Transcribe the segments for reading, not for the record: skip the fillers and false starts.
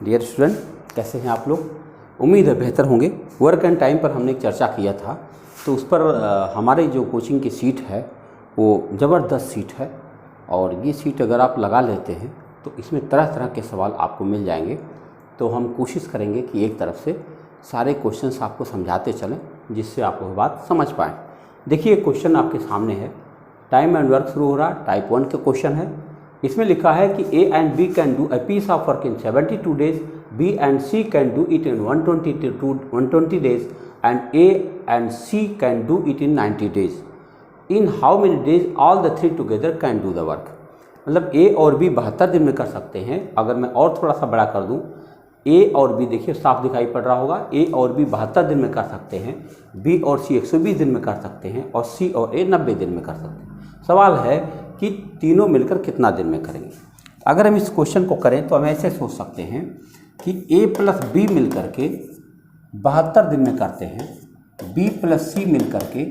Dear student, कैसे हैं आप लोग? उम्मीद है बेहतर होंगे। वर्क एंड टाइम पर हमने एक चर्चा किया था, तो उस पर हमारे जो कोचिंग की सीट है वो ज़बरदस्त सीट है और ये सीट अगर आप लगा लेते हैं तो इसमें तरह तरह के सवाल आपको मिल जाएंगे। तो हम कोशिश करेंगे कि एक तरफ से सारे क्वेश्चंस आपको समझाते चलें जिससे आप वो बात समझ पाएँ। देखिए क्वेश्चन आपके सामने है, टाइम एंड वर्क शुरू हो रहा है, टाइप 1 का क्वेश्चन है। इसमें लिखा है कि A and B can do a piece of work in 72 days, B and C can do it in 120 days and A and C can do it in 90 days. In how many days all the three together can do the work. मतलब A और B 72 दिन में कर सकते हैं। अगर मैं और थोड़ा सा बड़ा कर दूं, A और B देखिए साफ दिखाई पड़ रहा होगा, A और B 72 दिन में कर सकते हैं, B और C 120 दिन में कर सकते हैं और C और A 90 दिन में कर सकते हैं। सवाल है कि तीनों मिलकर कितना दिन में करेंगे। अगर हम इस क्वेश्चन को करें तो हम ऐसे सोच सकते हैं कि A प्लस B मिलकर के 72 दिन में करते हैं, B प्लस C मिलकर के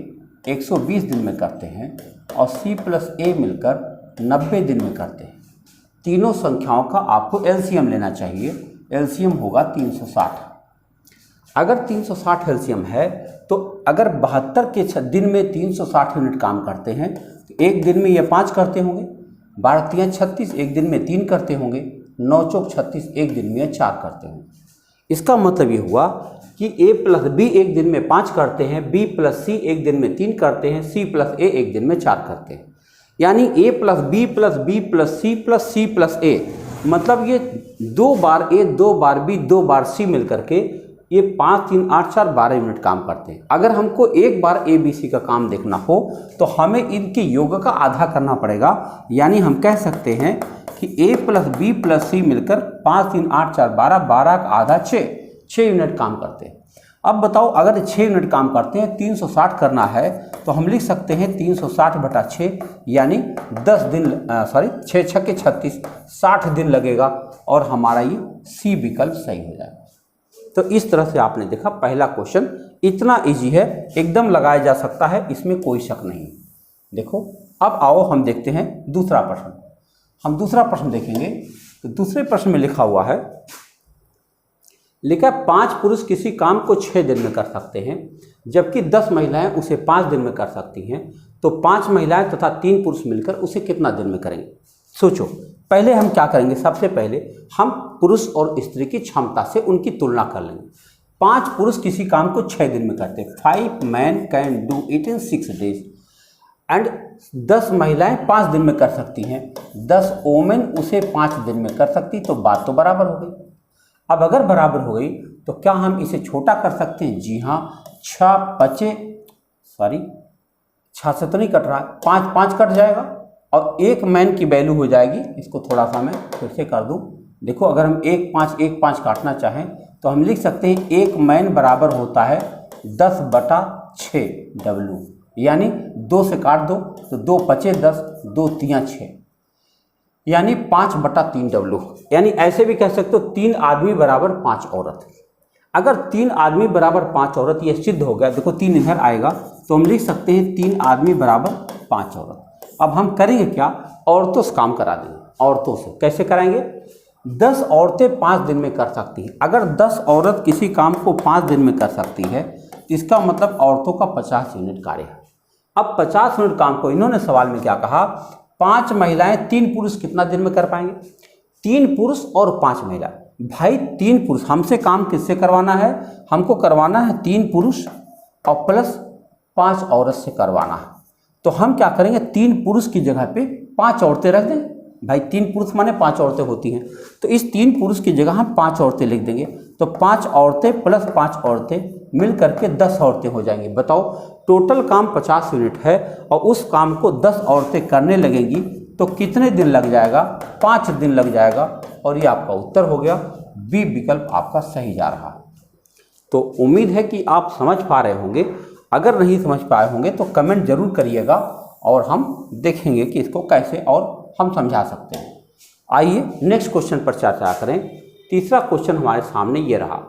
120 दिन में करते हैं और C प्लस A मिलकर 90 दिन में करते हैं। तीनों संख्याओं का आपको एलसीएम लेना चाहिए। एलसीएम होगा 360। अगर 360 एलसीएम है तो अगर 72 के दिन में 360 यूनिट काम करते हैं तो एक दिन में ये 5 करते होंगे, 12 तियां 36 एक दिन में 3 करते होंगे, 9 चौक 36 एक दिन में 4 करते होंगे। इसका मतलब ये हुआ कि A प्लस B एक दिन में 5 करते हैं, B प्लस C एक दिन में 3 करते हैं, C प्लस A एक दिन में 4 करते हैं। यानी A plus B plus B plus C plus A, मतलब ये 2 बार A 2 bar B 2 bar C मिलकर के ये 5 3 8 4 12 यूनिट काम करते हैं। अगर हमको एक बार A B C का काम देखना हो तो हमें इनके योग का आधा करना पड़ेगा। यानी हम कह सकते हैं कि A plus B plus C मिलकर 5 3 8 4 12 12 का आधा 6 यूनिट काम करते हैं। अब बताओ अगर 6 यूनिट काम करते हैं, 360 करना है तो हम लिख सकते हैं 360 बटा 6 यानी 10 दिन 6 छक्के 36 60 दिन लगेगा और हमारा ये सी विकल्प सही हो जाएगा। तो इस तरह से आपने देखा पहला क्वेश्चन इतना इजी है, एकदम लगाया जा सकता है, इसमें कोई शक नहीं। देखो अब आओ हम देखते हैं दूसरा प्रश्न। हम दूसरा प्रश्न देखेंगे तो दूसरे प्रश्न में लिखा हुआ है, 5 पुरुष किसी काम को 6 दिन में कर सकते हैं जबकि 10 महिलाएं उसे 5 दिन में कर सकती हैं, तो 5 महिलाएं तथा 3 पुरुष मिलकर उसे कितना दिन में करेंगे। सोचो पहले हम क्या करेंगे, सबसे पहले हम पुरुष और स्त्री की क्षमता से उनकी तुलना कर लेंगे। 5 पुरुष किसी काम को 6 दिन में करते हैं, 5 man can do it in 6 days and 10 महिलाएं 5 दिन में कर सकती हैं, 10 वोमेन उसे 5 दिन में कर सकती, तो बात तो बराबर हो गई। अब अगर बराबर हो गई तो क्या हम इसे छोटा कर सकते हैं? जी हाँ, 6 से तो नहीं कट रहा है, 5 5 कट जाएगा और 1 मैन की वैल्यू हो जाएगी। इसको थोड़ा सा मैं फिर से कर दूं। देखो अगर हम 1 5 काटना चाहें तो हम लिख सकते हैं 1 मैन बराबर होता है 10 बटा 6 W, यानी 2 से काट दो तो 2 पचे 10, 2 तियां 6 यानी 5 बटा 3 W। यानी ऐसे भी कह सकते हो 3 आदमी बराबर 5 औरत। अगर 3 आदमी बराबर 5 औरत ये सिद्ध हो गया, देखो 3 इधर आएगा तो हम लिख सकते हैं 3 आदमी बराबर 5 औरत। अब हम करेंगे क्या, औरतों से काम करा देंगे। औरतों से कैसे कराएंगे? 10 औरतें 5 दिन में कर सकती हैं। अगर 10 औरत किसी काम को 5 दिन में कर सकती है इसका मतलब औरतों का 50 यूनिट कार्य है। अब 50 यूनिट काम को इन्होंने सवाल में क्या कहा, 5 महिलाएं 3 पुरुष कितना दिन में कर पाएंगे? 3 पुरुष और 5 महिला। भाई 3 पुरुष, हमसे काम किससे करवाना है? हमको करवाना है 3 पुरुष और प्लस 5 औरत से करवाना है। तो हम क्या करेंगे, 3 पुरुष की जगह पे 5 औरतें रख देंगे। भाई 3 पुरुष माने 5 औरतें होती हैं, तो इस 3 पुरुष की जगह हम 5 औरतें लिख देंगे। तो 5 औरतें प्लस 5 औरतें मिल करके 10 औरतें हो जाएंगी। बताओ टोटल काम 50 यूनिट है और उस काम को 10 औरतें करने लगेंगी तो कितने दिन लग जाएगा? 5 दिन लग जाएगा और ये आपका उत्तर हो गया। बी विकल्प आपका सही जा रहा है। तो उम्मीद है कि आप समझ पा रहे होंगे। अगर नहीं समझ पाए होंगे तो कमेंट जरूर करिएगा और हम देखेंगे कि इसको कैसे और हम समझा सकते हैं। आइए नेक्स्ट क्वेश्चन पर चर्चा करें। तीसरा क्वेश्चन हमारे सामने ये रहा,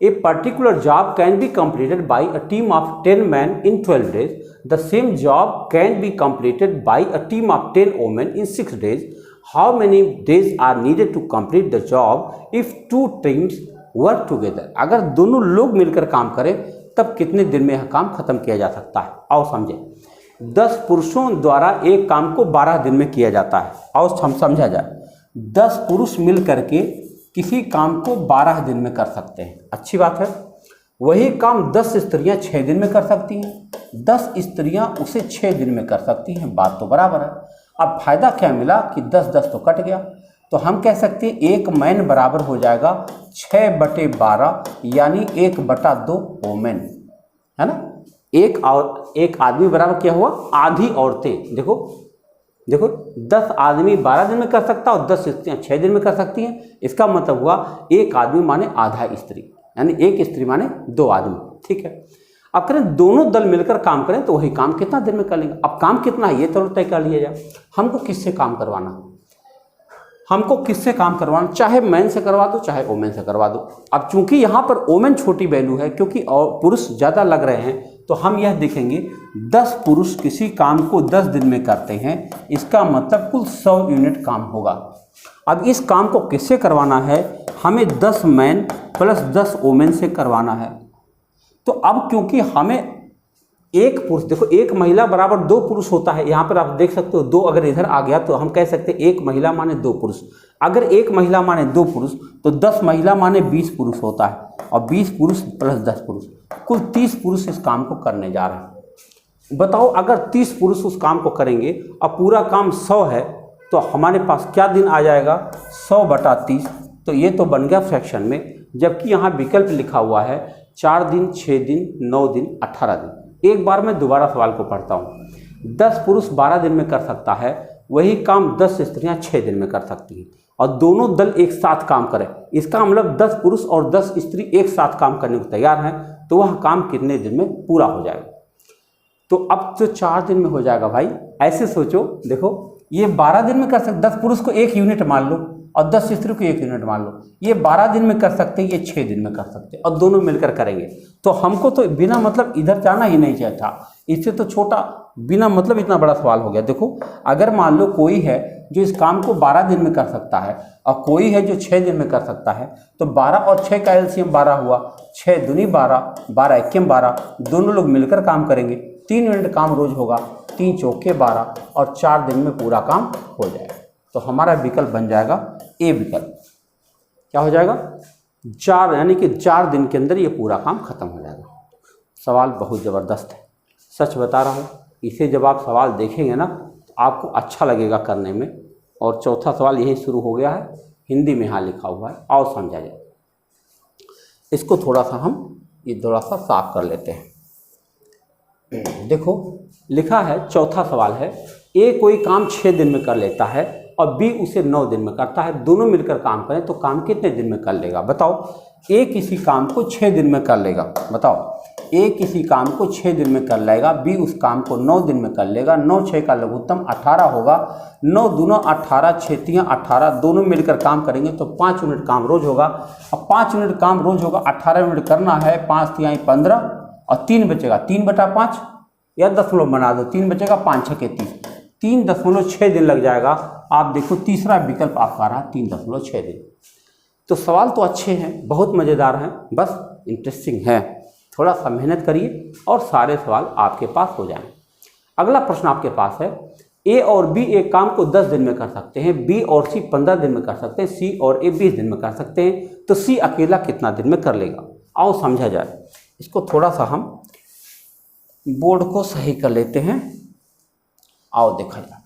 a particular job can be completed by a team of 10 man in 12 days, the same job can be completed by a team of 10 women in 6 days how many days are needed to complete the job if two teams work together. अगर दोनों लोग मिलकर काम करें तब कितने दिन में यह काम खत्म किया जा सकता है। आओ समझे। 10 पुरुषों द्वारा एक काम को 12 दिन में किया जाता है। आओ हम समझा जाए। 10 पुरुष मिल करके किसी काम को 12 दिन में कर सकते हैं, अच्छी बात है। वही काम 10 स्त्रियां 6 दिन में कर सकती हैं, 10 स्त्रियां उसे 6 दिन में कर सकती हैं, बात तो बराबर है। अब फायदा क्या मिला कि 10-10 तो कट गया, तो हम कह सकते हैं 1 मैन बराबर हो जाएगा 6/12 यानी 1/2 वोमेन, है ना। एक आदमी बराबर क्या हुआ, आधी औरतें। देखो 10 आदमी 12 दिन में कर सकता है और 10 स्त्रियाँ 6 दिन में कर सकती हैं। इसका मतलब हुआ एक आदमी माने आधा स्त्री, यानी एक स्त्री माने 2 आदमी, ठीक है। अब करें दोनों दल मिलकर काम करें तो वही काम कितना दिन में कर लेंगे। अब काम कितना है ये तो तय कर लिया जाए। हमको किससे काम करवाना, चाहे मैन से करवा दो चाहे वोमेन से करवा दो। अब चूंकि यहाँ पर वोमेन छोटी वैल्यू है क्योंकि और पुरुष ज़्यादा लग रहे हैं, तो हम यह देखेंगे 10 पुरुष किसी काम को 10 दिन में करते हैं, इसका मतलब कुल 100 यूनिट काम होगा। अब इस काम को किससे करवाना है, हमें 10 मैन प्लस 10 वोमेन से करवाना है। तो अब क्योंकि हमें एक पुरुष, देखो एक महिला बराबर 2 पुरुष होता है, यहाँ पर आप देख सकते हो 2 अगर इधर आ गया तो हम कह सकते हैं 1 महिला माने 2 पुरुष। अगर 1 महिला माने 2 पुरुष तो 10 महिला माने 20 पुरुष होता है, और 20 पुरुष प्लस 10 पुरुष कुल 30 पुरुष इस काम को करने जा रहे हैं। बताओ अगर 30 पुरुष उस काम को करेंगे और पूरा काम 100 है तो हमारे पास क्या दिन आ जाएगा, 100/30। तो ये तो बन गया फ्रैक्शन में, जबकि यहाँ विकल्प लिखा हुआ है 4 दिन, 6 दिन, 9 दिन, 18 दिन। एक बार मैं दोबारा सवाल को पढ़ता हूँ। 10 पुरुष 12 दिन में कर सकता है, वही काम 10 स्त्रियाँ 6 दिन में कर सकती हैं, और दोनों दल एक साथ काम करें। इसका मतलब 10 पुरुष और 10 स्त्री एक साथ काम करने को तैयार हैं, तो वह काम कितने दिन में पूरा हो जाएगा। तो अब तो 4 दिन में हो जाएगा भाई। ऐसे सोचो, देखो ये 12 दिन में कर सकते, 10 पुरुष को 1 यूनिट मान लो और 10 स्त्री को 1 यूनिट मान लो, ये 12 दिन में कर सकते हैं, ये 6 दिन में कर सकते हैं, और दोनों मिलकर करेंगे। तो हमको तो बिना मतलब इधर जाना ही नहीं चाहिए था, इससे तो छोटा बिना मतलब इतना बड़ा सवाल हो गया। देखो अगर मान लो कोई है जो इस काम को 12 दिन में कर सकता है और कोई है जो 6 दिन में कर सकता है, तो 12 और 6 का एलसीएम 12 हुआ, 6 दूनी 12, 12 एकम 12, दोनों लोग मिलकर काम करेंगे, 3 यूनिट काम रोज होगा, 3 चौके 12 और 4 दिन में पूरा काम हो जाएगा। तो हमारा विकल्प बन जाएगा ए विकल्प। क्या हो जाएगा, 4, यानी कि 4 दिन के अंदर ये पूरा काम खत्म हो जाएगा। सवाल बहुत ज़बरदस्त है, सच बता रहा हूँ। इसे जब आप सवाल देखेंगे ना तो आपको अच्छा लगेगा करने में। और चौथा सवाल यही शुरू हो गया है, हिंदी में यहाँ लिखा हुआ है, आओ समझा जाए। इसको थोड़ा सा हम ये थोड़ा सा साफ कर लेते हैं। देखो लिखा है, चौथा सवाल है, ए कोई काम 6 दिन में कर लेता है और बी उसे 9 दिन में करता है, दोनों मिलकर काम करें तो काम कितने दिन में कर लेगा। बताओ ए किसी काम को 6 दिन में कर लेगा, बताओ ए किसी काम को 6 दिन में कर लेगा, बी उस काम को 9 दिन में कर लेगा। 9 6 का लघुत्तम 18 होगा, 9 दूना 18, 6 तियाँ 18, दोनों मिलकर काम करेंगे तो 5 यूनिट काम रोज होगा। अब 5 यूनिट काम रोज होगा, 18 यूनिट करना है, 5 तियाँ 15 और 3 बचेगा, 3/5 या दशमलव बना दो, 3 बचेगा, 5 6 30, 3.6 दिन लग जाएगा। आप देखो तीसरा विकल्प आपका रहा 3.6 दिन। तो सवाल तो अच्छे हैं, बहुत मज़ेदार हैं, बस इंटरेस्टिंग है। थोड़ा सा मेहनत करिए और सारे सवाल आपके पास हो जाएं। अगला प्रश्न आपके पास है, ए और बी एक काम को 10 दिन में कर सकते हैं, बी और सी 15 दिन में कर सकते हैं, सी और ए 20 दिन में कर सकते हैं, तो सी अकेला कितना दिन में कर लेगा। आओ समझा जाए। इसको थोड़ा सा हम बोर्ड को सही कर लेते हैं, आओ देखा जाए।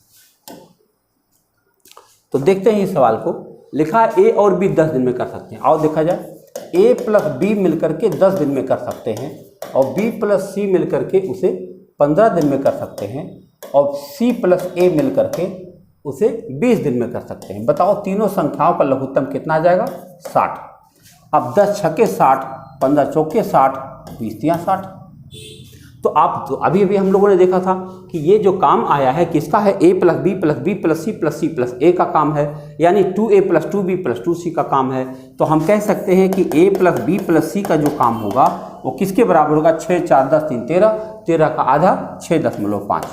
तो देखते हैं इस सवाल को, लिखा है ए और बी 10 दिन में कर सकते हैं। आओ देखा जाए। ए प्लस बी मिलकर के 10 दिन में कर सकते हैं और बी प्लस सी मिलकर के उसे 15 दिन में कर सकते हैं और सी प्लस ए मिलकर के उसे 20 दिन में कर सकते हैं। बताओ तीनों संख्याओं का लघुत्तम कितना आ जाएगा, 60। अब 10 छक्के 60, 15 चौके 60, 20 तियाँ 60। तो आप तो अभी अभी हम लोगों ने देखा था कि ये जो काम आया है किसका है, A plus B plus B plus C plus A का काम है, यानी 2a plus 2b plus 2c का काम है। तो हम कह सकते हैं कि a प्लस बी प्लस सी का जो काम होगा वो किसके बराबर होगा, 6 4 10 3 13, 13 का आधा 6.5।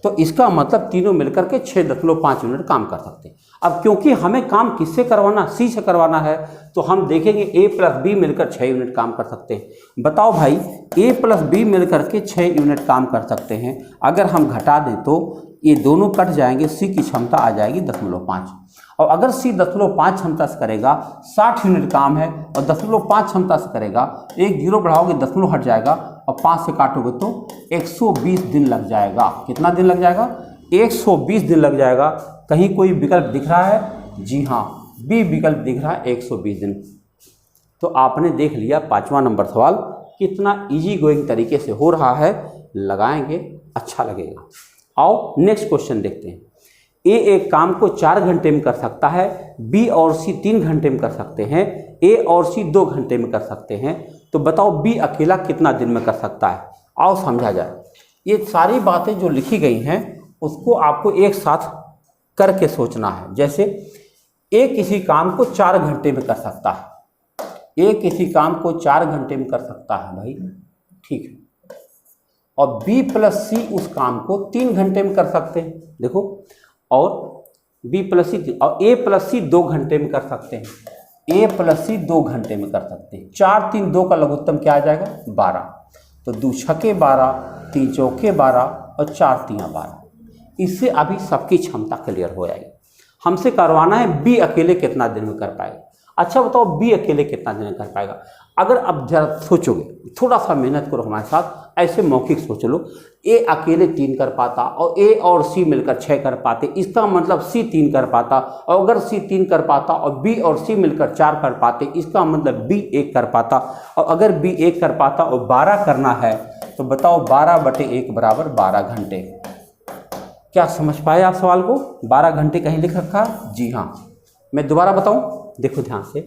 तो इसका मतलब तीनों मिलकर के 6.5 यूनिट काम कर सकते हैं। अब क्योंकि हमें काम किससे करवाना, सी से करवाना है, तो हम देखेंगे ए प्लस बी मिलकर 6 यूनिट काम कर सकते हैं। बताओ भाई, ए प्लस बी मिलकर के 6 यूनिट काम कर सकते हैं। अगर हम घटा दें तो ये दोनों कट जाएंगे, सी की क्षमता आ जाएगी 0.5, और अगर सी 0.5 क्षमता से करेगा 60 यूनिट काम है, और 0.5 क्षमता से करेगा, एक जीरो बढ़ाओगे 0 हट जाएगा, और 5 से काटोगे तो 120 दिन लग जाएगा। कितना दिन लग जाएगा? 120 दिन लग जाएगा। कहीं कोई विकल्प दिख रहा है? जी हाँ, बी विकल्प दिख रहा है, 120 दिन। तो आपने देख लिया 5वां नंबर सवाल कितना इजी गोइंग तरीके से हो रहा है, लगाएंगे अच्छा लगेगा। आओ नेक्स्ट क्वेश्चन देखते हैं। ए एक काम को 4 घंटे में कर सकता है, बी और सी 3 घंटे में कर सकते हैं, ए और सी 2 घंटे में कर सकते हैं। तो बताओ बी अकेला कितना दिन में कर सकता है? आओ समझा जाए। ये सारी बातें जो लिखी गई हैं उसको आपको एक साथ करके सोचना है। जैसे ए किसी काम को 4 घंटे में कर सकता है, ए किसी काम को 4 घंटे में कर सकता है भाई, ठीक है, और बी प्लस सी उस काम को 3 घंटे में कर सकते हैं। देखो, और बी प्लस सी और ए प्लस सी 2 घंटे में कर सकते हैं, ए प्लस सी 2 घंटे में कर सकते हैं। 4 3 2 का लघुत्तम क्या आ जाएगा? 12। तो 2 छके 12, 3 चौके 12 और 4 तियाँ 12। इससे अभी सबकी क्षमता क्लियर हो जाएगी। हमसे करवाना है बी अकेले कितना दिन में कर पाएगा। अच्छा बताओ बी अकेले कितना दिन में कर पाएगा? अगर अब जरा सोचोगे, थोड़ा सा मेहनत करो हमारे साथ, ऐसे मौखिक सोच लो। ए अकेले 3 कर पाता और ए और सी मिलकर 6 कर पाते, इसका मतलब सी 3 कर पाता, और अगर सी 3 कर पाता और बी और सी मिलकर 4 कर पाते, इसका मतलब बी 1 कर पाता, और अगर बी 1 कर पाता और 12 करना है तो बताओ 12/1 बराबर 12 घंटे। क्या समझ पाए आप सवाल को? 12 घंटे कहीं लिख रखा है? जी हाँ, मैं दोबारा बताऊं, देखो ध्यान से।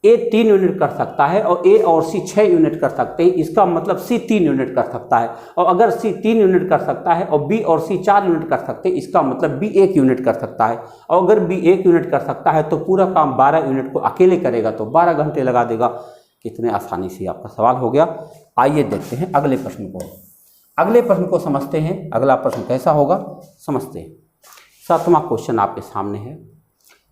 ए 3 यूनिट कर सकता है और ए और सी 6 यूनिट कर सकते हैं, इसका मतलब सी 3 यूनिट कर सकता है, और अगर सी 3 यूनिट कर सकता है और बी और सी 4 यूनिट कर सकते हैं, इसका मतलब बी 1 यूनिट कर सकता है, और अगर बी 1 यूनिट कर सकता है तो पूरा काम 12 यूनिट को अकेले करेगा, तो 12 घंटे लगा देगा। कितने आसानी से आपका सवाल हो गया। आइए देखते हैं अगले प्रश्न को। अगले प्रश्न को समझते हैं। अगला प्रश्न कैसा होगा समझते हैं। 7वां क्वेश्चन आपके सामने है।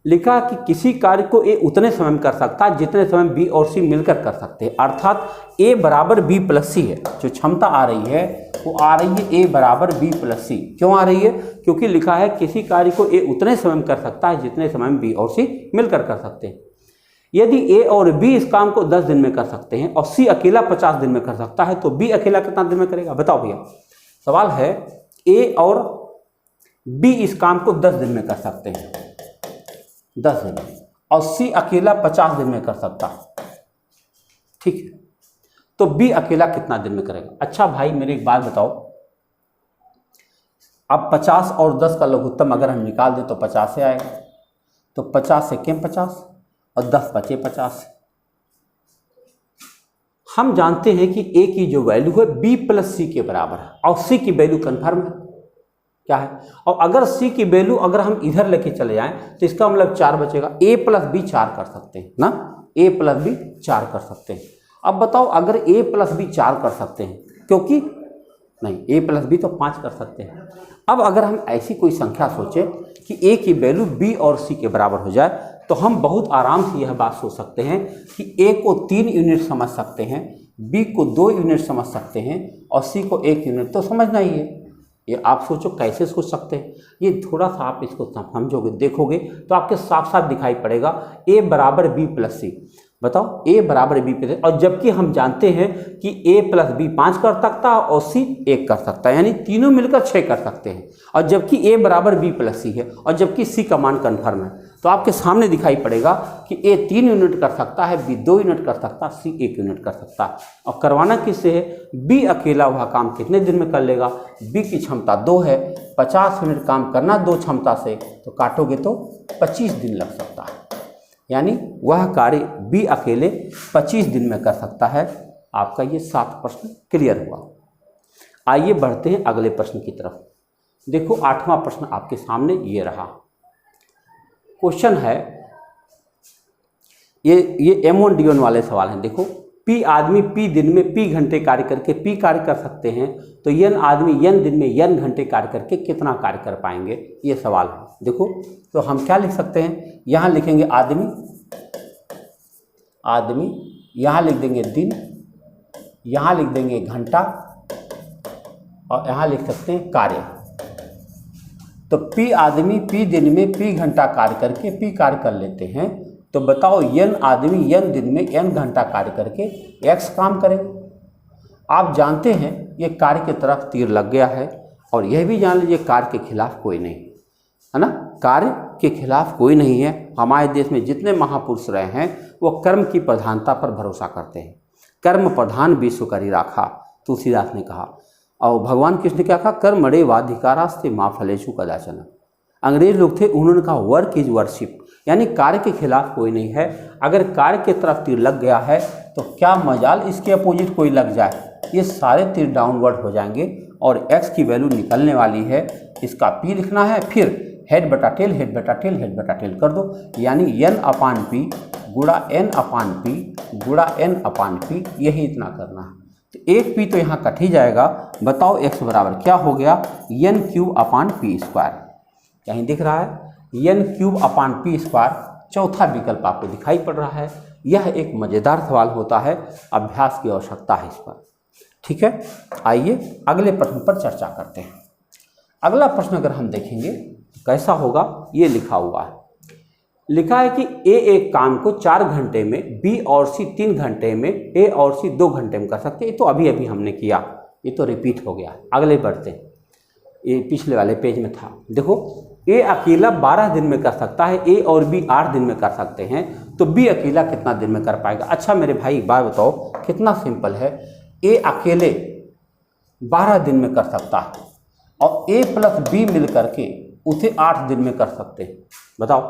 लिखा कि किसी कार्य को ए उतने समय में कर सकता है जितने समय बी और सी मिलकर कर सकते हैं, अर्थात ए बराबर बी प्लस सी है। जो क्षमता आ रही है वो आ रही है ए बराबर बी प्लस सी। क्यों आ रही है? क्योंकि लिखा है किसी कार्य को ए उतने समय में कर सकता है जितने समय में बी और सी मिलकर कर सकते हैं। यदि ए और बी इस काम को 10 दिन में कर सकते हैं और सी अकेला 50 दिन में कर सकता है, तो बी अकेला कितना दिन में करेगा? बताओ भैया। सवाल है ए और बी इस काम को 10 दिन में कर सकते हैं, 10 दिन में, और सी अकेला 50 दिन में कर सकता है, ठीक है, तो बी अकेला कितना दिन में करेगा? अच्छा भाई मेरे एक बात बताओ, अब 50 और 10 का लघुत्तम अगर हम निकाल दें तो 50 से आएगा, तो 50 से केम 50 और 10 बचे 50। हम जानते हैं कि ए की जो वैल्यू है बी प्लस सी के बराबर है, और सी की वैल्यू कन्फर्म है, क्या है, और अगर सी की वैल्यू अगर हम इधर लेके चले जाएं तो इसका मतलब 4 बचेगा। ए प्लस बी 4 कर सकते हैं ना, ए प्लस बी 4 कर सकते हैं। अब बताओ अगर ए प्लस बी 4 कर सकते हैं, क्योंकि नहीं, ए प्लस बी तो 5 कर सकते हैं। अब अगर हम ऐसी कोई संख्या सोचें कि ए की वैल्यू बी और सी के बराबर हो जाए, तो हम बहुत आराम से यह बात सोच सकते हैं कि ए को 3 यूनिट समझ सकते हैं, बी को 2 यूनिट समझ सकते हैं, और सी को 1 यूनिट तो समझना ही है। ये आप सोचो कैसे सोच सकते हैं। ये थोड़ा सा आप इसको समझोगे, देखोगे तो आपके साफ साफ दिखाई पड़ेगा ए बराबर बी प्लस सी। बताओ ए बराबर बी प्लस, और जबकि हम जानते हैं कि ए प्लस बी 5 कर सकता है और सी 1 कर सकता है, यानी तीनों मिलकर 6 कर सकते हैं, और जबकि ए बराबर बी प्लस सी है, और जबकि सी का मान कन्फर्म है, तो आपके सामने दिखाई पड़ेगा कि ए 3 यूनिट कर सकता है, बी 2 यूनिट कर सकता है, सी 1 यूनिट कर सकता है। और करवाना किससे है? बी अकेला वह काम कितने दिन में कर लेगा? बी की क्षमता 2 है, 50 यूनिट काम करना 2 क्षमता से, तो काटोगे तो 25 दिन लग सकता है, यानी वह कार्य बी अकेले 25 दिन में कर सकता है। आपका ये 7 प्रश्न क्लियर हुआ। आइए बढ़ते हैं अगले प्रश्न की तरफ। देखो 8वां प्रश्न आपके सामने ये रहा। क्वेश्चन है ये M1D1 वाले सवाल हैं। देखो P आदमी P दिन में P घंटे कार्य करके P कार्य कर सकते हैं, तो N आदमी N दिन में N घंटे कार्य करके कितना कार्य कर पाएंगे, ये सवाल है। देखो तो हम क्या लिख सकते हैं, यहाँ लिखेंगे आदमी, यहाँ लिख देंगे दिन, यहाँ लिख देंगे घंटा, और यहाँ लिख सकते हैं कार्य। तो P आदमी P दिन में P घंटा कार्य करके P कार्य कर लेते हैं, तो बताओ N आदमी N दिन में N घंटा कार्य करके X काम करेंगे। आप जानते हैं ये कार्य की तरफ तीर लग गया है, और यह भी जान लीजिए कार्य के खिलाफ कोई नहीं है ना, कार्य के खिलाफ कोई नहीं है। हमारे देश में जितने महापुरुष रहे हैं वो कर्म की प्रधानता पर भरोसा करते हैं। कर्म प्रधान विश्व करी राखा, तुलसीदास ने कहा। और भगवान कृष्ण ने क्या कहा, कर्मणे वाधिकारास्ते माँ फलेषु कदाचन। अंग्रेज लोग थे, उन्होंने कहा वर्क इज वर्शिप, यानी कार्य के खिलाफ कोई नहीं है। अगर कार्य की तरफ तीर लग गया है तो क्या मजाल इसके अपोजिट कोई लग जाए, ये सारे तीर डाउनवर्ड हो जाएंगे और x की वैल्यू निकलने वाली है। इसका p लिखना है, फिर हेड बटा टेल, हेड बटा टेल, हेड बटा टेल कर दो, यानी n/p गुणा n/p गुणा n/p, यही इतना करना है। तो एक p तो यहाँ कट ही जाएगा। बताओ x बराबर क्या हो गया, n³/p²। कहीं दिख रहा है n³/p², चौथा विकल्प आपको दिखाई पड़ रहा है। यह एक मज़ेदार सवाल होता है, अभ्यास की आवश्यकता है इस पर। ठीक है, आइए अगले प्रश्न पर चर्चा करते हैं। अगला प्रश्न अगर हम देखेंगे कैसा होगा, ये लिखा हुआ है। लिखा है कि ए एक काम को 4 घंटे में, बी और सी 3 घंटे में, ए और सी 2 घंटे में कर सकते हैं। ये तो अभी अभी हमने किया, ये तो रिपीट हो गया। अगले बढ़ते हैं, ये पिछले वाले पेज में था। देखो ए अकेला 12 दिन में कर सकता है, ए और बी 8 दिन में कर सकते हैं, तो बी अकेला कितना दिन में कर पाएगा। अच्छा मेरे भाई एक बात बताओ, कितना सिंपल है। ए अकेले 12 दिन में कर सकता है और ए प्लस बी मिल करके उसे 8 दिन में कर सकते हैं। बताओ,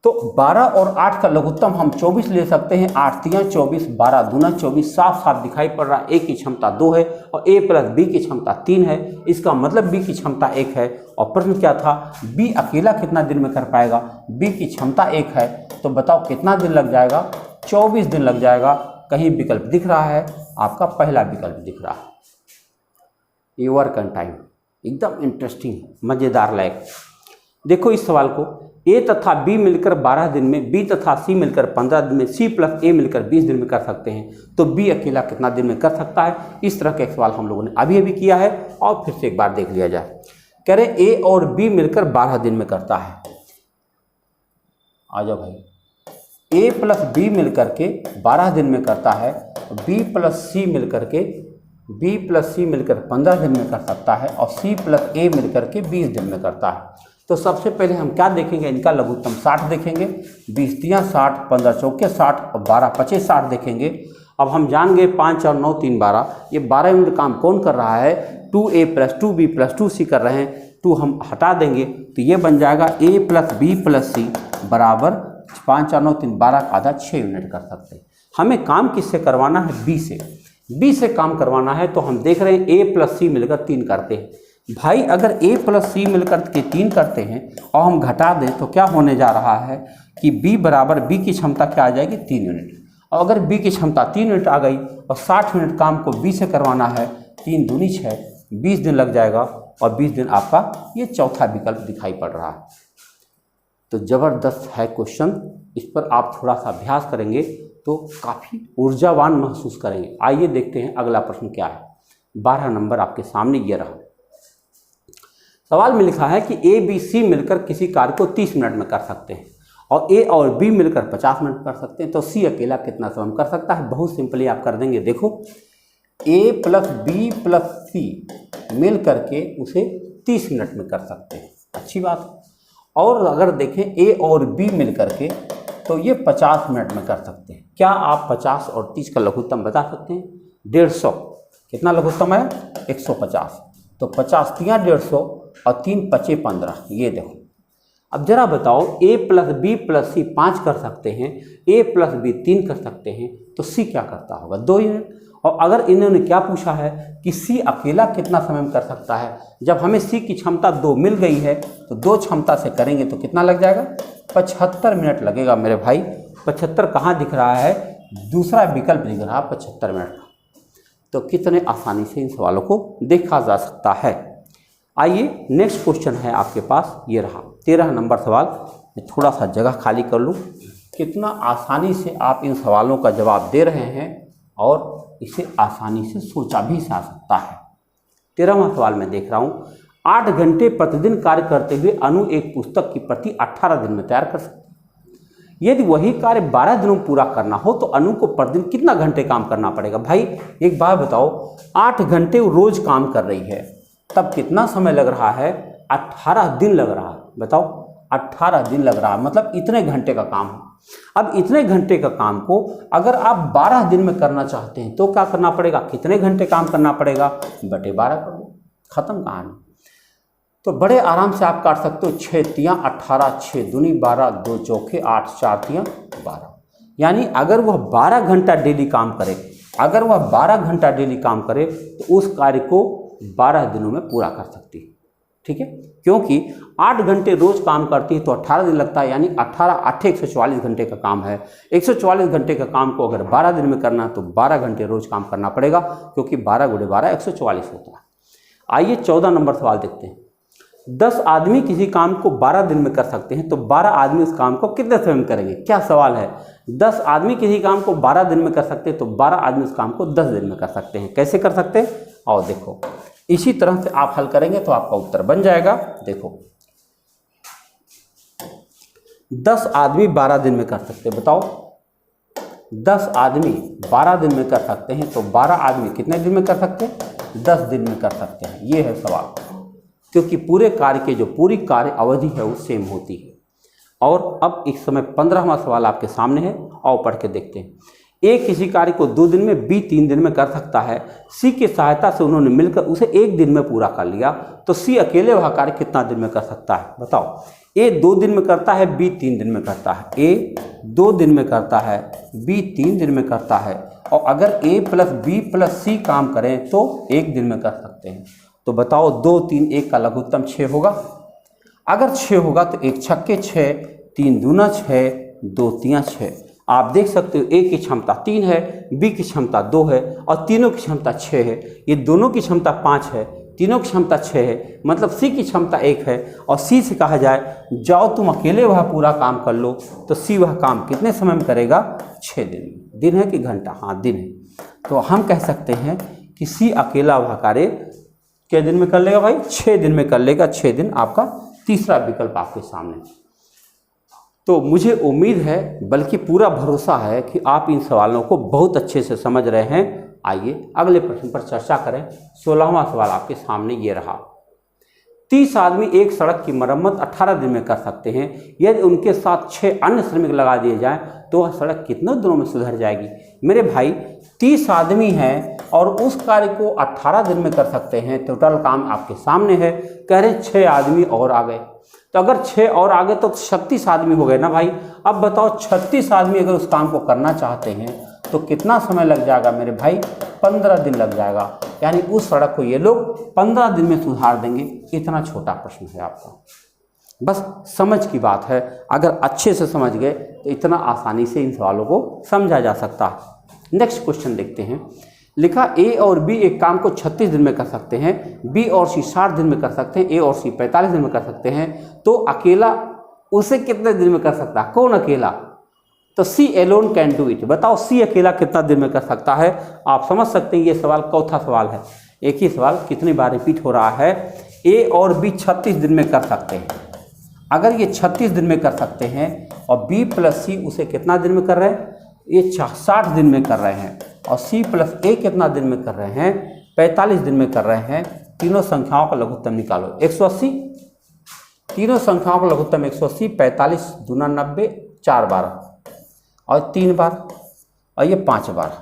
तो 12 और 8 का लघुत्तम हम 24 ले सकते हैं। 8 तियाँ 24, 12 दूना 24, साफ साफ दिखाई पड़ रहा है ए की क्षमता 2 है और ए प्लस बी की क्षमता 3 है। इसका मतलब बी की क्षमता 1 है। और प्रश्न क्या था, बी अकेला कितना दिन में कर पाएगा। बी की क्षमता 1 है, तो बताओ कितना दिन लग जाएगा, 24 दिन लग जाएगा। कहीं विकल्प दिख रहा है, आपका पहला विकल्प दिख रहा है, ये वर्क एंड टाइम। एकदम इंटरेस्टिंग, मज़ेदार लायक। देखो इस सवाल को, ए तथा बी मिलकर 12 दिन में, बी तथा सी मिलकर 15 दिन में, सी प्लस ए मिलकर 20 दिन में कर सकते हैं, तो बी अकेला कितना दिन में कर सकता है। इस तरह का एक सवाल हम लोगों ने अभी अभी किया है और फिर से एक बार देख लिया जाए। कह रहे ए और बी मिलकर 12 दिन में करता है। आ जाओ भाई, ए प्लस बी मिलकर के 12 दिन में करता है, बी प्लस सी मिलकर के 15 दिन में कर सकता है और सी प्लस ए मिलकर के 20 दिन में करता है। तो सबसे पहले हम क्या देखेंगे, इनका लघुत्तम 60 देखेंगे। 20 तियाँ 60, 15 चौके 60 और 12 पचे 60 देखेंगे। अब हम जान गए 5 और 9 3 12, ये 12 यूनिट काम कौन कर रहा है, 2a plus 2b plus 2c कर रहे हैं। 2 हम हटा देंगे तो ये बन जाएगा a प्लस बी प्लस सी बराबर 5 और 9 3 12 का आधा 6 यूनिट कर सकते हैं। हमें काम किससे करवाना है, बी से। बी से काम करवाना है तो हम देख रहे हैं a प्लस सी मिलकर 3 करते हैं। भाई अगर a प्लस सी मिलकर के 3 करते हैं और हम घटा दें तो क्या होने जा रहा है कि b बराबर b की क्षमता क्या आ जाएगी, 3 यूनिट। और अगर b की क्षमता 3 यूनिट आ गई और 60 यूनिट काम को b से करवाना है, 3 दूनी 6, 20 दिन लग जाएगा और 20 दिन आपका ये चौथा विकल्प दिखाई पड़ रहा है। तो ज़बरदस्त है क्वेश्चन, इस पर आप थोड़ा सा अभ्यास करेंगे तो काफ़ी ऊर्जावान महसूस करेंगे। आइए देखते हैं अगला प्रश्न क्या है। 12 नंबर आपके सामने ये रहा। सवाल में लिखा है कि ए बी सी मिलकर किसी कार्य को 30 मिनट में कर सकते हैं और ए और बी मिलकर 50 मिनट कर सकते हैं, तो सी अकेला कितना समय में कर सकता है। बहुत सिंपली आप कर देंगे। देखो ए प्लस बी प्लस सी मिल करके उसे 30 मिनट में कर सकते हैं, अच्छी बात है। और अगर देखें ए और बी मिल करके तो ये 50 मिनट में कर सकते हैं। क्या आप 50 और 30 का लघुत्तम बता सकते हैं, 150। कितना लघुत्तम है, 150। तो 50 तियाँ 150 और 3 पचे 15। ये देखो, अब जरा बताओ a प्लस बी प्लस सी 5 कर सकते हैं, a प्लस बी 3 कर सकते हैं, तो c क्या करता होगा, 2 यूनिट। और अगर इन्होंने क्या पूछा है कि c अकेला कितना समय में कर सकता है, जब हमें c की क्षमता 2 मिल गई है तो 2 क्षमता से करेंगे तो कितना लग जाएगा, 75 मिनट लगेगा मेरे भाई। 75 कहाँ दिख रहा है, दूसरा विकल्प दिख रहा 75 मिनट का। तो कितने आसानी से इन सवालों को देखा जा सकता है। आइए नेक्स्ट क्वेश्चन है आपके पास, ये रहा 13 नंबर सवाल। मैं थोड़ा सा जगह खाली कर लूँ। कितना आसानी से आप इन सवालों का जवाब दे रहे हैं और इसे आसानी से सोचा भी जा सकता है। 13वां सवाल मैं देख रहा हूँ, 8 घंटे प्रतिदिन कार्य करते हुए अनु एक पुस्तक की प्रति 18 दिन में तैयार कर सकती है। यदि वही कार्य 12 दिनों में पूरा करना हो तो अनु को प्रतिदिन कितना घंटे काम करना पड़ेगा? भाई एक बात बताओ, 8 घंटे रोज काम कर रही है, तब कितना समय लग रहा है? 18 दिन लग रहा है। बताओ 18 दिन लग रहा है, मतलब इतने घंटे का काम है। अब इतने घंटे का काम को अगर आप 12 दिन में करना चाहते हैं तो क्या करना पड़ेगा? कितने घंटे काम करना पड़ेगा? बटे 12 कर दो, खत्म कहानी। तो बड़े आराम से आप काट सकते हो। 6 तियाँ 18, 6 दूनी 12, 2 चौके 8, 4 तियाँ 12। यानी अगर वह 12 घंटा डेली काम करे, अगर वह 12 घंटा डेली काम करे तो उस कार्य को 12 दिनों में पूरा कर सकती है। ठीक है, क्योंकि 8 घंटे रोज काम करती है तो 18 दिन लगता है, यानी 18 8 144 घंटे का काम है। 144 घंटे का काम को अगर 12 दिन में करना है तो 12 घंटे रोज काम करना पड़ेगा, क्योंकि 12 × 12 144 होता है। आइए 14 नंबर सवाल देखते हैं। 10 आदमी किसी काम को 12 दिन में कर सकते हैं, तो 12 आदमी उस काम को कितने समय में करेंगे? क्या सवाल है। 10 आदमी किसी काम को 12 दिन में कर सकते हैं, तो 12 आदमी उस काम को 10 दिन में कर सकते हैं। कैसे कर सकते हैं? और देखो इसी तरह से आप हल करेंगे तो आपका उत्तर बन जाएगा। देखो 10 आदमी 12 दिन में कर सकते हैं। बताओ 10 आदमी 12 दिन में कर सकते हैं, तो 12 आदमी कितने दिन में कर सकते हैं? 10 दिन में कर सकते हैं। ये है सवाल, क्योंकि पूरे कार्य के जो पूरी कार्य अवधि है वो सेम होती है। और अब इस समय 15वां सवाल आपके सामने है, और पढ़ के देखते हैं। ए किसी कार्य को 2 दिन में, बी 3 दिन में कर सकता है। सी की सहायता से उन्होंने मिलकर उसे 1 दिन में पूरा कर लिया, तो सी अकेले वह कार्य कितना दिन में कर सकता है? बताओ। ए 2 दिन में करता है, बी 3 दिन में करता है। ए 2 दिन में करता है, बी 3 दिन में करता है, और अगर ए प्लस बी प्लस सी काम करें तो 1 दिन में कर सकते हैं। तो बताओ 2 3 1 का लघुत्तम 6 होगा। अगर 6 होगा तो 1 छक्के 6, 3 दूना 6, 2 तियाँ 6। आप देख सकते हो ए की क्षमता 3 है, बी की क्षमता 2 है, और तीनों की क्षमता 6 है। ये दोनों की क्षमता 5 है, तीनों की क्षमता 6 है, मतलब सी की क्षमता 1 है। और सी से कहा जाए जाओ तुम अकेले वह पूरा काम कर लो, तो सी वह काम कितने समय में करेगा? 6 दिन। दिन है कि घंटा? हाँ दिन है। तो हम कह सकते हैं कि सी अकेला वह कार्य कितने दिन में कर लेगा? भाई 6 दिन में कर लेगा। 6 दिन आपका तीसरा विकल्प आपके सामने। तो मुझे उम्मीद है, बल्कि पूरा भरोसा है कि आप इन सवालों को बहुत अच्छे से समझ रहे हैं। आइए अगले प्रश्न पर चर्चा करें। 16वां सवाल आपके सामने ये रहा। 30 आदमी एक सड़क की मरम्मत 18 दिन में कर सकते हैं। यदि उनके साथ 6 अन्य श्रमिक लगा दिए जाएं तो वह सड़क कितने दिनों में सुधर जाएगी? मेरे भाई 30 आदमी हैं और उस कार्य को 18 दिन में कर सकते हैं। टोटल काम आपके सामने है। कह रहे 6 आदमी और आ गए, तो अगर 6 और आ गए तो 36 आदमी हो गए ना भाई। अब बताओ 36 आदमी अगर उस काम को करना चाहते हैं तो कितना समय लग जाएगा मेरे भाई? 15 दिन लग जाएगा। यानी उस सड़क को ये लोग 15 दिन में सुधार देंगे। इतना छोटा प्रश्न है आपका, बस समझ की बात है। अगर अच्छे से समझ गए तो इतना आसानी से इन सवालों को समझा जा सकता है। नेक्स्ट क्वेश्चन देखते हैं। लिखा ए और बी एक काम को 36 दिन में कर सकते हैं, बी और सी 60 दिन में कर सकते हैं, ए और सी 45 दिन में कर सकते हैं, तो अकेला उसे कितने दिन में कर सकता है? कौन अकेला? तो C alone can do it. बताओ सी अकेला कितना दिन में कर सकता है? आप समझ सकते हैं ये सवाल चौथा सवाल है। एक ही सवाल कितनी बार रिपीट हो रहा है। ए और बी 36 दिन में कर सकते हैं। अगर ये 36 दिन में कर सकते हैं और बी प्लस सी उसे कितना दिन में कर रहे हैं? ये 60 दिन में कर रहे हैं, और सी प्लस ए कितना दिन में कर रहे हैं? 45 दिन में कर रहे हैं। तीनों संख्याओं का लघुत्तम निकालो। 180, तीनों संख्याओं का लघुत्तम 180। 45 दूना 90, 4 बार और 3 बार, और ये 5 बार।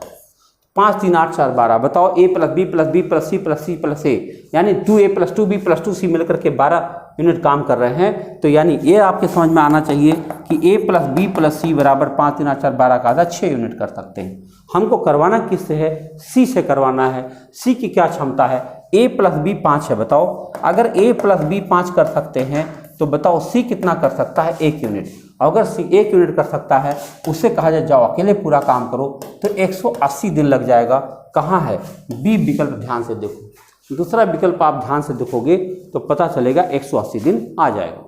5 3 8 4 12। बताओ A plus B plus B plus C plus C plus A, यानी 2a plus 2b plus 2c मिलकर के 12 यूनिट काम कर रहे हैं। तो यानी ये आपके समझ में आना चाहिए कि a प्लस बी प्लस सी बराबर 5 3 8 4 12 का आधा 6 यूनिट कर सकते हैं। हमको करवाना किससे है? सी से करवाना है। सी की क्या क्षमता है? a प्लस बी 5 है। बताओ अगर a प्लस बी 5 कर सकते हैं तो बताओ सी कितना कर सकता है? 1 यूनिट। अगर सी 1 यूनिट कर सकता है, उससे कहा जाए जाओ अकेले पूरा काम करो, तो 180 दिन लग जाएगा। कहाँ है बी विकल्प, ध्यान से देखो। दूसरा विकल्प आप ध्यान से देखोगे तो पता चलेगा 180 दिन आ जाएगा।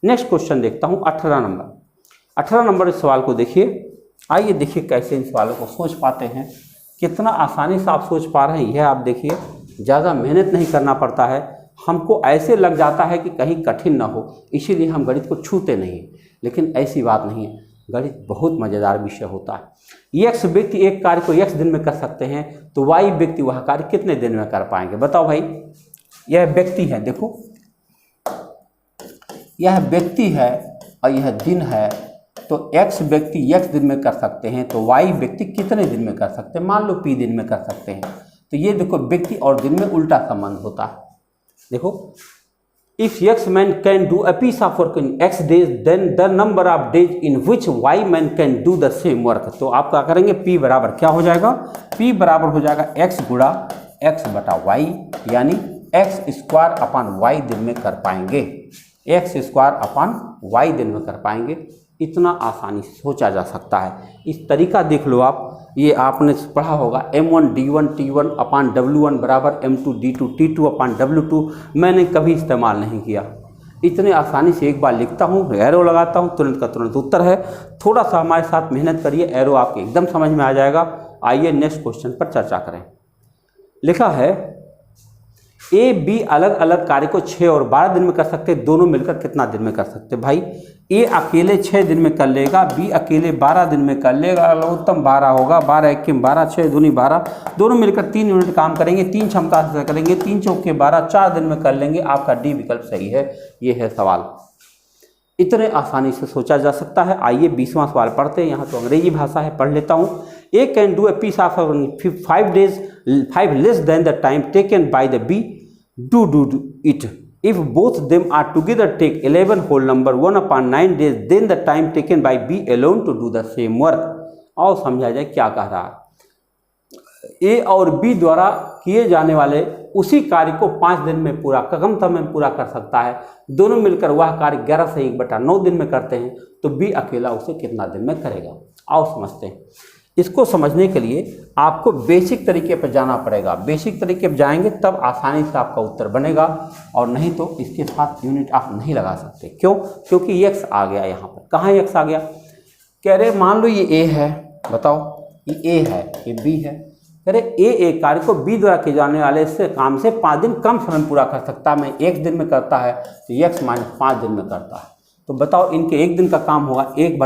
नेक्स्ट क्वेश्चन देखता हूँ 18 नंबर। 18 नंबर इस सवाल को देखिए। आइए देखिए कैसे इन सवालों को सोच पाते हैं, कितना आसानी से आप सोच पा रहे हैं यह आप देखिए। ज़्यादा मेहनत नहीं करना पड़ता है, हमको ऐसे लग जाता है कि कहीं कठिन ना हो, इसीलिए हम गणित को छूते नहीं, लेकिन ऐसी बात नहीं है। गणित बहुत मज़ेदार विषय होता है। एक्स व्यक्ति एक कार्य को एक्स दिन में कर सकते हैं, तो वाई व्यक्ति वह कार्य कितने दिन में कर पाएंगे? बताओ भाई। यह व्यक्ति है, देखो यह व्यक्ति है और यह दिन है, तो एक्स व्यक्ति एक्स दिन में कर सकते हैं, तो वाई व्यक्ति कितने दिन में कर सकते हैं? मान लो पी दिन में कर सकते हैं। तो ये देखो व्यक्ति और दिन में उल्टा संबंध होता है। देखो if x man can do a piece of work in x days, then the number of days in which y man can do the same work। तो आप क्या करेंगे, p बराबर क्या हो जाएगा? p बराबर हो जाएगा x गुणा x बटा y, यानी x स्क्वायर अपान y दिन में कर पाएंगे, x स्क्वायर अपान y दिन में कर पाएंगे। इतना आसानी से सोचा जा सकता है। इस तरीका देख लो आप, ये आपने पढ़ा होगा m1 d1 t1 अपान w1 बराबर m2 d2 t2 अपान w2। मैंने कभी इस्तेमाल नहीं किया, इतने आसानी से एक बार लिखता हूँ, एरो लगाता हूँ, तुरंत का तुरंत उत्तर है। थोड़ा सा हमारे साथ मेहनत करिए, एरो आपके एकदम समझ में आ जाएगा। आइए नेक्स्ट क्वेश्चन पर चर्चा करें। लिखा है ए बी अलग अलग कार्य को 6 और 12 दिन में कर सकते हैं, दोनों मिलकर कितना दिन में कर सकते हैं? भाई ए अकेले 6 दिन में कर लेगा, बी अकेले 12 दिन में कर लेगा, उत्तम 12 होगा, 12 1 12 6 दूनी 12, दोनों मिलकर 3 यूनिट काम करेंगे, 3 क्षमता से करेंगे, 3 चौके 12, 4 दिन में कर लेंगे। आपका डी विकल्प सही है। ये है सवाल, इतने आसानी से सोचा जा सकता है। आइए 20वां सवाल पढ़ते हैं। यहाँ तो अंग्रेजी भाषा है, पढ़ लेता हूँ। A can do a piece of 5 days 5 less than the time taken by the B do it if both them are together take 11 whole number 1 upon 9 days, then the time taken by B alone to do the same work। और समझा जाए क्या कह रहा है। ए और B द्वारा किए जाने वाले उसी कार्य को 5 दिन में पूरा, कम समय में पूरा कर सकता है। दोनों मिलकर वह कार्य 11 से 1/9 दिन में करते हैं, तो बी अकेला उसे कितना दिन में करेगा? आओ समझते हैं। इसको समझने के लिए आपको बेसिक तरीके पर जाना पड़ेगा। बेसिक तरीके पर जाएंगे तब आसानी से आपका उत्तर बनेगा, और नहीं तो इसके साथ यूनिट आप नहीं लगा सकते। क्यों? क्योंकि x आ गया यहाँ पर। कहाँ x आ गया? कह रहे मान लो ये a है, बताओ ये a है, ये b है। कह रहे a एक कार्य को b द्वारा किए जाने वाले से काम से 5 दिन कम समय में पूरा कर सकता है। मैं 1 दिन में करता है, तो x - 5 दिन में करता है। तो बताओ इनके 1 दिन का काम होगा 1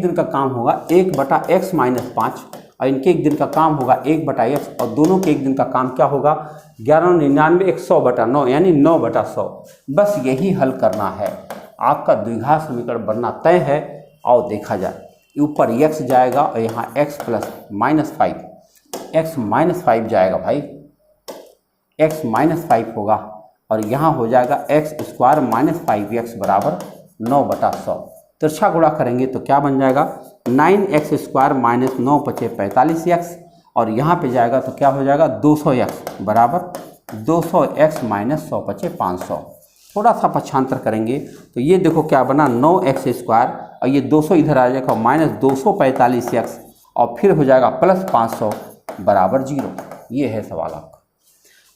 दिन का काम होगा 1/x - 5, और इनके 1 दिन का काम होगा 1/x, और दोनों के 1 दिन का काम क्या होगा? 1199 100/9, यानी 9/100। बस यही हल करना है, आपका द्विघात समीकरण बनना तय है। और देखा जाए, ऊपर x जाएगा और यहाँ x + -5, x - 5 जाएगा भाई, x - 5 होगा, और यहाँ हो जाएगा x² - 5x बराबर 9/100। तिरछा गुणा करेंगे तो क्या बन जाएगा? 9x² - 9 × 5 = 45x, और यहाँ पे जाएगा तो क्या हो जाएगा? 200x बराबर 200x - 100 × 5 = 500। थोड़ा सा पक्षांतर करेंगे तो ये देखो क्या बना, 9x², और ये 200 इधर आ जाएगा -245x, और फिर हो जाएगा +500 बराबर 0। ये है सवाल आपका।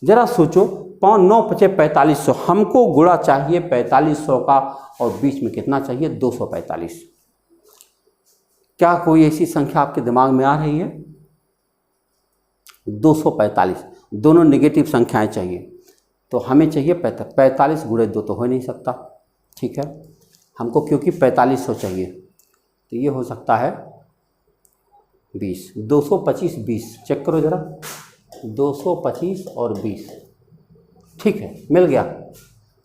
जरा सोचो, 9 × 5 = 4500, हमको गुणा चाहिए 4500 का, और बीच में कितना चाहिए? 245। क्या कोई ऐसी संख्या आपके दिमाग में आ रही है? 245, दोनों नेगेटिव संख्याएं चाहिए, तो हमें चाहिए 45 × 2 तो हो नहीं सकता, ठीक है हमको, क्योंकि 4500 चाहिए, तो ये हो सकता है 20, 225 20, चेक करो ज़रा, 225 और 20, ठीक है मिल गया।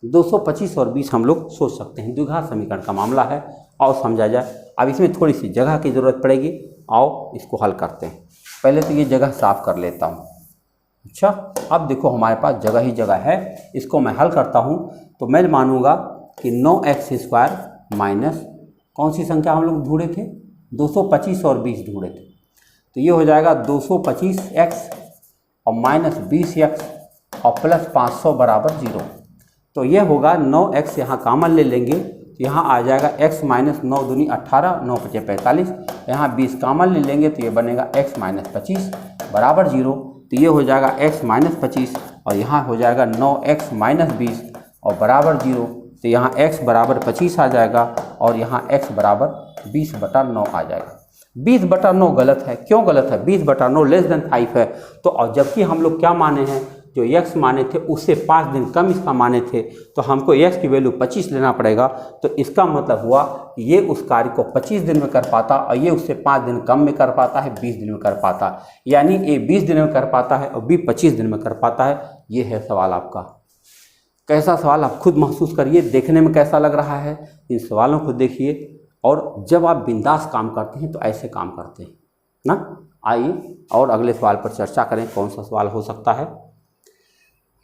225 और 20 हम लोग सोच सकते हैं, द्विघात समीकरण का मामला है। और समझा जाए, अब इसमें थोड़ी सी जगह की ज़रूरत पड़ेगी। आओ इसको हल करते हैं। पहले तो ये जगह साफ कर लेता हूँ। अच्छा, अब देखो हमारे पास जगह ही जगह है, इसको मैं हल करता हूँ। तो मैं मानूंगा कि 9x² माइनस कौन सी संख्या हम लोग ढूंढे थे? 225 और 20 ढूंढे थे, तो ये हो जाएगा 225x और -20x और +500 बराबर 0। तो ये होगा 9x यहाँ कॉमन ले लेंगे तो यहाँ आ जाएगा x माइनस 9 दूनी 18, 9 पचे 45, यहाँ 20 कॉमन ले लेंगे तो ये बनेगा x माइनस 25 बराबर 0। तो ये हो जाएगा x माइनस 25 और यहाँ हो जाएगा 9x माइनस 20 और बराबर 0। तो यहाँ x बराबर 25 आ जाएगा और यहाँ x बराबर 20/9 आ जाएगा। 20/9 गलत है। क्यों गलत है? 20/9 लेस देन 5 है। तो और जबकि हम लोग क्या माने हैं, जो x माने थे उससे 5 दिन कम इसका माने थे, तो हमको x की वैल्यू 25 लेना पड़ेगा। तो इसका मतलब हुआ कि ये उस कार्य को 25 दिन में कर पाता और ये उससे 5 दिन कम में कर पाता है, 20 दिन में कर पाता है। यानी ए 20 दिन में कर पाता है और बी 25 दिन में कर पाता है। ये है सवाल आपका। कैसा सवाल आप खुद महसूस करिए, देखने में कैसा लग रहा है, इन सवालों को देखिए। और जब आप बिंदास काम करते हैं तो ऐसे काम करते हैं ना। आइए और अगले सवाल पर चर्चा करें। कौन सा सवाल हो सकता है?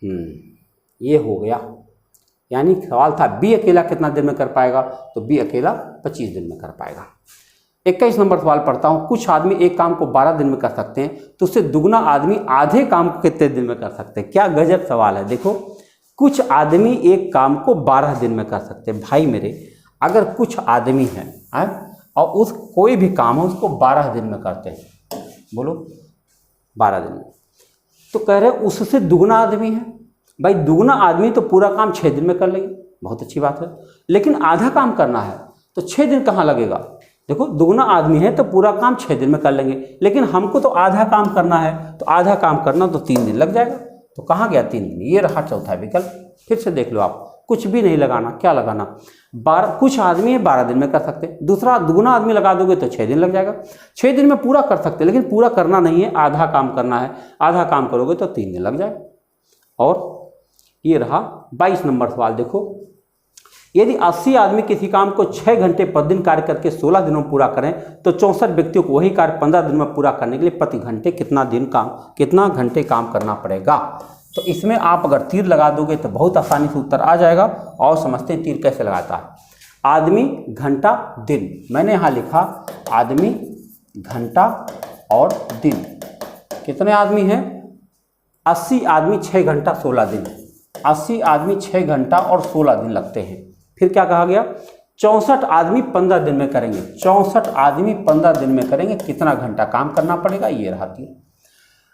ये हो गया। यानी सवाल था बी अकेला कितना दिन में कर पाएगा, तो बी अकेला 25 दिन में कर पाएगा। 21 नंबर सवाल पढ़ता हूँ। कुछ आदमी एक काम को 12 दिन में कर सकते हैं, तो उससे दुगना आदमी आधे काम को कितने दिन में कर सकते हैं? क्या गजब सवाल है। देखो, कुछ आदमी एक काम को 12 दिन में कर सकते हैं। भाई मेरे, अगर कुछ आदमी हैं और उस कोई भी काम है उसको 12 दिन में करते हैं, बोलो 12 दिन में, तो कह रहे उससे दुगना आदमी है। भाई दुगना आदमी तो पूरा काम 6 दिन में कर लेंगे, बहुत अच्छी बात है। लेकिन आधा काम करना है तो 6 दिन कहाँ लगेगा? देखो, दुगना आदमी है तो पूरा काम 6 दिन में कर लेंगे, लेकिन हमको तो आधा काम करना है, तो आधा काम करना तो 3 दिन लग जाएगा। तो कहाँ गया 3 दिन? ये रहा चौथा विकल्प। फिर से देख लो आप, कुछ भी नहीं लगाना। क्या लगाना? कुछ आदमी है 12 दिन में कर सकते हैं, दूसरा दुगना आदमी लगा दोगे तो 6 दिन लग जाएगा। 6 दिन में पूरा कर सकते, लेकिन पूरा करना नहीं है, आधा काम करना है। आधा काम करोगे तो 3 दिन लग जाएगा। और ये रहा 22 नंबर सवाल। देखो, यदि 80 आदमी किसी काम को 6 घंटे प्रतिदिन कार्य करके 16 दिनों में पूरा करें, तो 64 व्यक्तियों को वही कार्य 15 दिन में पूरा करने के लिए प्रति घंटे कितना घंटे काम करना पड़ेगा? तो इसमें आप अगर तीर लगा दोगे तो बहुत आसानी से उत्तर आ जाएगा। और समझते हैं तीर कैसे लगाता है। आदमी, घंटा, दिन। मैंने यहाँ लिखा आदमी, घंटा और दिन। कितने आदमी हैं? 80 आदमी 6 घंटा 16 दिन। 80 आदमी 6 घंटा और 16 दिन लगते हैं। फिर क्या कहा गया? 64 आदमी 15 दिन में करेंगे। 64 आदमी 15 दिन में करेंगे, कितना घंटा काम करना पड़ेगा? ये रहा तीर।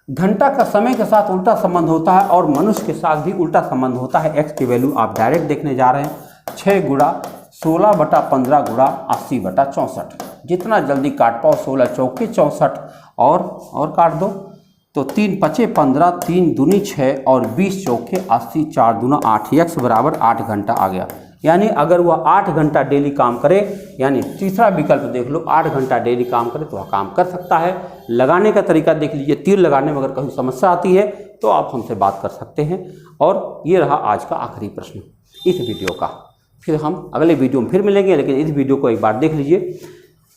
घंटा का समय के साथ उल्टा संबंध होता है और मनुष्य के साथ भी उल्टा संबंध होता है। एक्स की वैल्यू आप डायरेक्ट देखने जा रहे हैं। 6 गुणा 16/15 गुणा 80/64। जितना जल्दी काट पाओ, 16 चौके 64 और काट दो तो 3 पचे 15, 3 दूनी 6 और 20 चौके 80, 4 दूना 8। एक्स बराबर 8 घंटा आ गया। यानी अगर वह 8 घंटा डेली काम करे, यानी तीसरा विकल्प देख लो, 8 घंटा डेली काम करे तो वह काम कर सकता है। लगाने का तरीका देख लीजिए। तीर लगाने में अगर कहीं समस्या आती है तो आप हमसे बात कर सकते हैं। और ये रहा आज का आखिरी प्रश्न इस वीडियो का। फिर हम अगले वीडियो में फिर मिलेंगे, लेकिन इस वीडियो को एक बार देख लीजिए।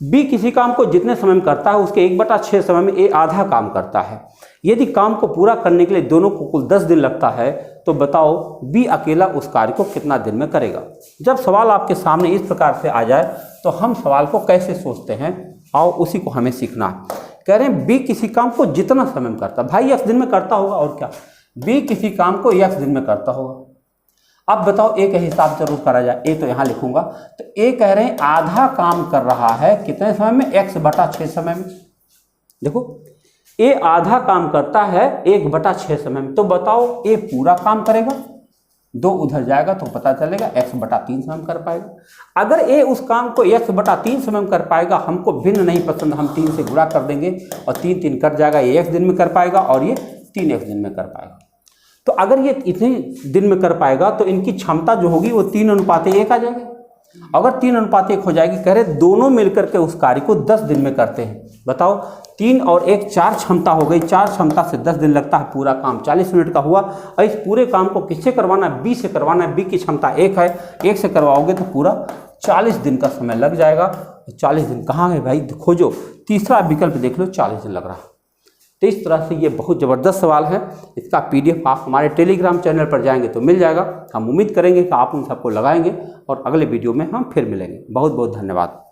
बी किसी काम को जितने समय में करता है उसके 1/6 समय में ए आधा काम करता है। यदि काम को पूरा करने के लिए दोनों को कुल 10 दिन लगता है, तो बताओ बी अकेला उस कार्य को कितना दिन में करेगा। जब सवाल आपके सामने इस प्रकार से आ जाए तो हम सवाल को कैसे सोचते हैं, आओ उसी को हमें सीखना है। कह रहे हैं बी किसी काम को जितना समय में करता है। भाई x दिन में करता होगा, और क्या। बी किसी काम को x दिन में करता होगा। अब बताओ ए के हिसाब से जरूर करा जाए। ए तो यहाँ लिखूंगा। तो ए कह रहे हैं आधा काम कर रहा है कितने समय में? 1/6 समय में। देखो, ए आधा काम करता है 1/6 समय में। तो बताओ ए पूरा काम करेगा? 2 उधर जाएगा तो पता चलेगा x/3 समय में कर पाएगा। अगर ए उस काम को x/3 समय में कर पाएगा, हमको भिन्न नहीं पसंद, हम 3 से गुणा कर देंगे और 3 कट जाएगा। ये x दिन में कर पाएगा और ये 3x दिन में कर पाएगा। तो अगर ये इतने दिन में कर पाएगा तो इनकी क्षमता जो होगी वो 3:1 आ जाएगी। अगर 3:1 हो जाएगी, कह रहे दोनों मिलकर के उस कार्य को 10 दिन में करते हैं। बताओ 3 और 1 4 क्षमता हो गई। 4 क्षमता से 10 दिन लगता है, पूरा काम 40 मिनट का हुआ। और इस पूरे काम को किससे करवाना है? बी से करवाना है। बी की क्षमता 1 है, 1 से करवाओगे तो पूरा 40 दिन का समय लग जाएगा। 40 दिन कहाँ है भाई? खोजो, तीसरा विकल्प देख लो, 40 दिन लग रहा है। तो इस तरह से ये बहुत ज़बरदस्त सवाल है। इसका PDF आप हमारे टेलीग्राम चैनल पर जाएंगे तो मिल जाएगा। हम उम्मीद करेंगे कि आप उन सबको लगाएंगे और अगले वीडियो में हम फिर मिलेंगे। बहुत बहुत धन्यवाद।